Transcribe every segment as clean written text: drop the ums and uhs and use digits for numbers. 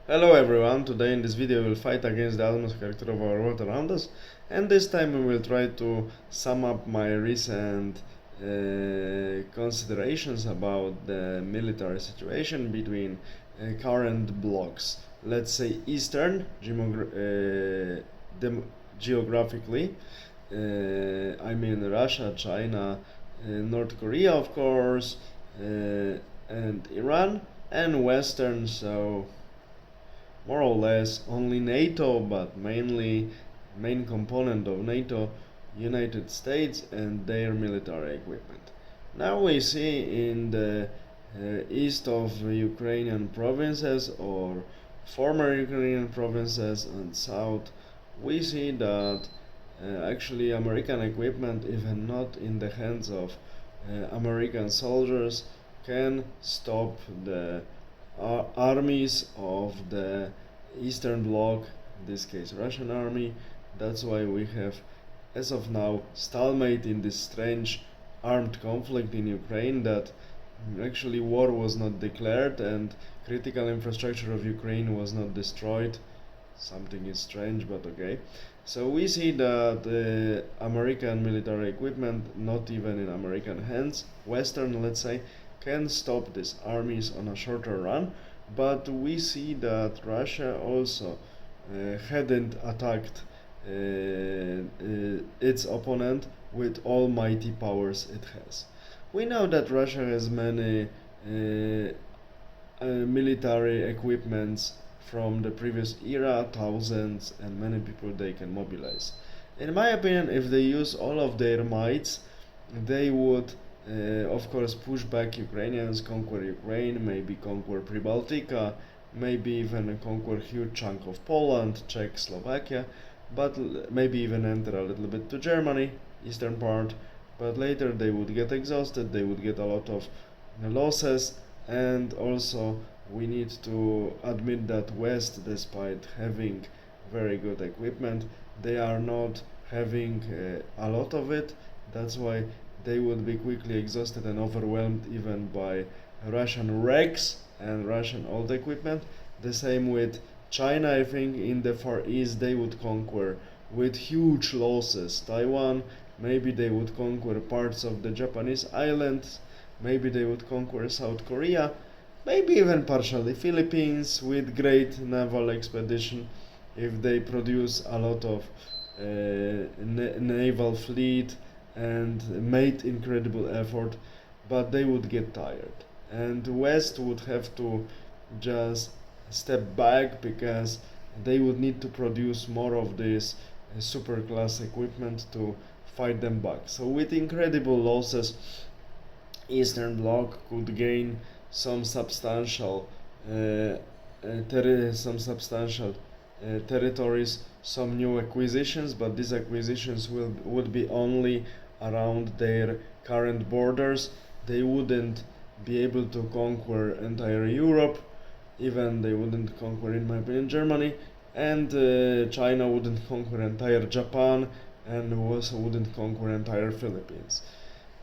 Hello everyone, today in this video we will fight against the atmosphere character of our world around us, and this time we will try to sum up my recent considerations about the military situation between current blocks. Let's say Eastern, geographically, I mean Russia, China, North Korea of course, and Iran, and Western, so more or less only NATO, but mainly main component of NATO, United States and their military equipment. Now we see in the east of Ukrainian provinces or former Ukrainian provinces and south, we see that actually American equipment, even not in the hands of American soldiers, can stop the armies of the Eastern Bloc, in this case Russian army. That's why we have, as of now, stalemate in this strange armed conflict in Ukraine, that actually war was not declared and critical infrastructure of Ukraine was not destroyed. Something is strange, but okay. So we see that American military equipment, not even in American hands, Western let's say, can stop these armies on a shorter run, but we see that Russia also hadn't attacked its opponent with all mighty powers it has. We know that Russia has many military equipments from the previous era, thousands, and many people they can mobilize. In my opinion, if they use all of their mights, they would of course push back Ukrainians, conquer Ukraine, maybe conquer Pribaltica, maybe even conquer huge chunk of Poland, Czechoslovakia, but maybe even enter a little bit to Germany, eastern part, but later they would get exhausted, they would get a lot of losses, and also we need to admit that West, despite having very good equipment, they are not having a lot of it. That's why they would be quickly exhausted and overwhelmed even by Russian wrecks and Russian old equipment. The same with China. I think in the Far East they would conquer with huge losses Taiwan, maybe they would conquer parts of the Japanese islands, maybe they would conquer South Korea, maybe even partially Philippines with great naval expedition if they produce a lot of naval fleet and made incredible effort, but they would get tired. And West would have to just step back because they would need to produce more of this super class equipment to fight them back. So with incredible losses, Eastern Bloc could gain some substantial territories, some new acquisitions, but these acquisitions would be only around their current borders. They wouldn't be able to conquer entire Europe, even they wouldn't conquer, in my opinion, Germany, and China wouldn't conquer entire Japan, and also wouldn't conquer entire Philippines.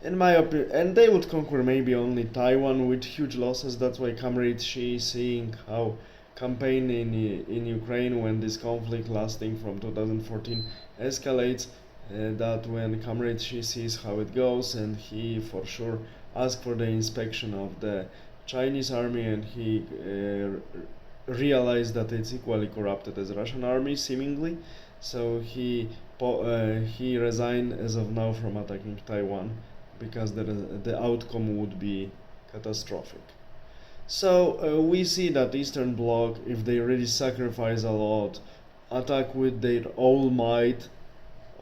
In my opinion, and they would conquer maybe only Taiwan with huge losses. That's why Comrade Xi, seeing how campaign in Ukraine, when this conflict lasting from 2014 escalates, that when Comrade Xi sees how it goes, and he for sure asked for the inspection of the Chinese army, and he realized that it's equally corrupted as Russian army seemingly, so he resigned as of now from attacking Taiwan because the outcome would be catastrophic. So we see that Eastern Bloc, if they really sacrifice a lot, attack with their all might.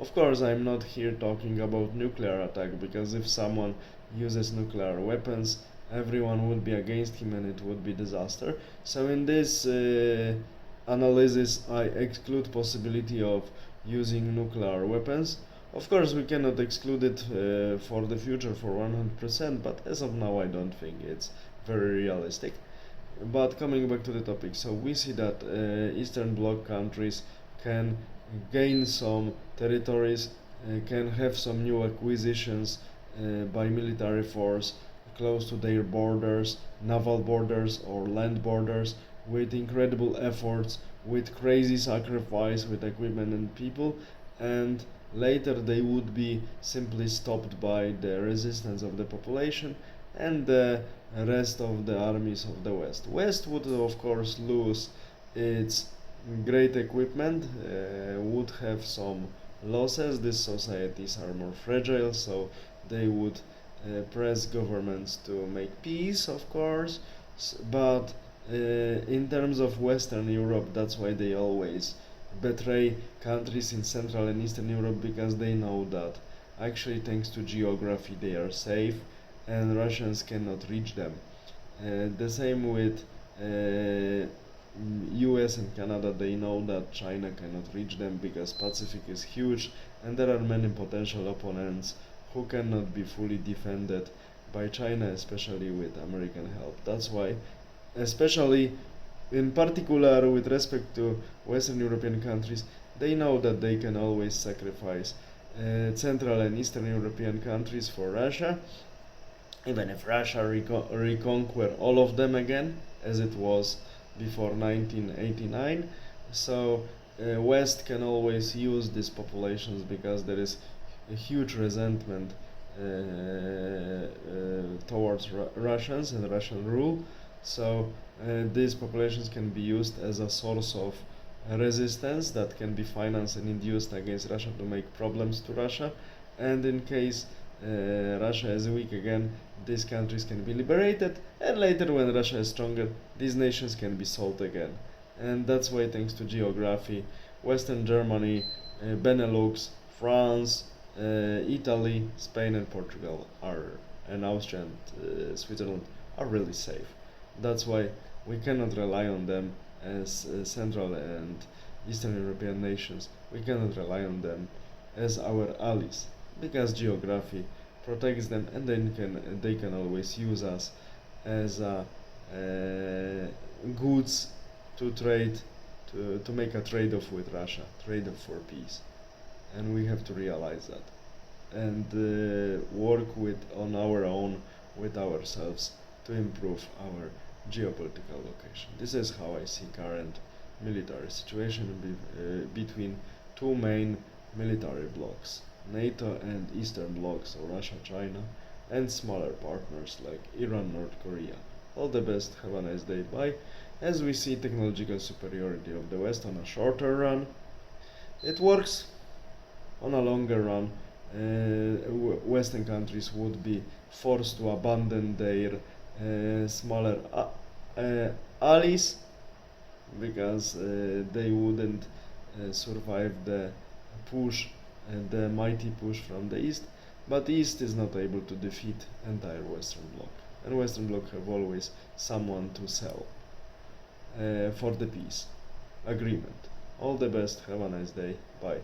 Of course, I'm not here talking about nuclear attack, because if someone uses nuclear weapons, everyone would be against him and it would be disaster. So in this analysis, I exclude possibility of using nuclear weapons. Of course, we cannot exclude it for the future for 100%, but as of now, I don't think it's very realistic. But coming back to the topic, so we see that Eastern Bloc countries can gain some territories, can have some new acquisitions by military force close to their borders, naval borders or land borders, with incredible efforts, with crazy sacrifice, with equipment and people, and later they would be simply stopped by the resistance of the population and the rest of the armies of the West. West would of course lose its great equipment, would have some losses. These societies are more fragile, so they would press governments to make peace, of course, but in terms of Western Europe, that's why they always betray countries in Central and Eastern Europe, because they know that actually, thanks to geography, they are safe and Russians cannot reach them. The same with US and Canada, they know that China cannot reach them because Pacific is huge and there are many potential opponents who cannot be fully defended by China, especially with American help. That's why, especially in particular with respect to Western European countries, they know that they can always sacrifice Central and Eastern European countries for Russia, even if Russia reconquer all of them again, as it was before 1989. So West can always use these populations because there is a huge resentment towards Russians and Russian rule. So these populations can be used as a source of resistance that can be financed and induced against Russia to make problems to Russia. And in case Russia is weak again, these countries can be liberated, and later when Russia is stronger, these nations can be sold again. And that's why, thanks to geography, Western Germany, Benelux, France, Italy, Spain and Portugal and Austria and Switzerland are really safe. That's why we cannot rely on them as Central and Eastern European nations. We cannot rely on them as our allies, because geography protects them, and they can always use us as goods to trade, to make a trade-off with Russia, trade-off for peace. And we have to realize that and work on our own, with ourselves, to improve our geopolitical location. This is how I see current military situation between two main military blocs, NATO and Eastern Bloc, so Russia, China, and smaller partners like Iran, North Korea. All the best, have a nice day, bye. As we see technological superiority of the West on a shorter run, it works. On a longer run, Western countries would be forced to abandon their smaller allies, because they wouldn't survive the push, the mighty push from the East. But the East is not able to defeat entire Western Bloc, and Western Bloc have always someone to sell for the peace agreement. All the best, have a nice day, bye.